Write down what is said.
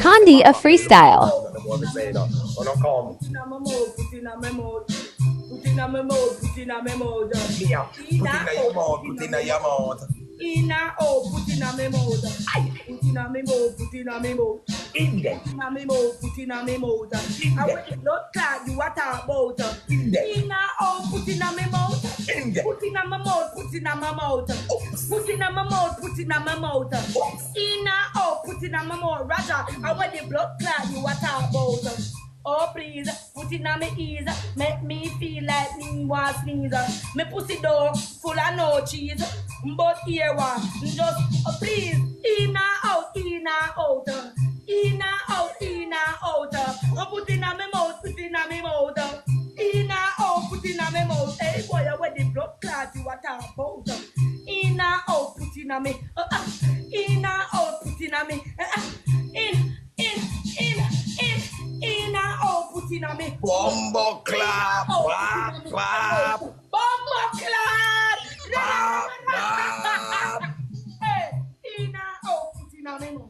Khandy of Freestyle. Ina oh put in a memo. Put in a memo, put in a memo. Put in a memo, put in a memo. I want the blood clot you what about. Ina oh put in a memo. Put in a memo, put in a memo. Put in a memo, put in a memo. Ina oh put in a memo. Raja, I want the blood clot you what about. Oh please, put it on me ease, make me feel like me was sneeze. Me pussy door full of no cheese, but here one just please in and out, in and out, in and out, in and out. Put it on me mouth, put it on me mouth, in and out, put it on me mouth. Hey boy, where the blood clot you what about? In and out, put it on me, in and out, put it on me, in. In me. Bombo clap, clap, clap. Bombo clap. Clap, clap. Hey, Ina, oh, put in a memo.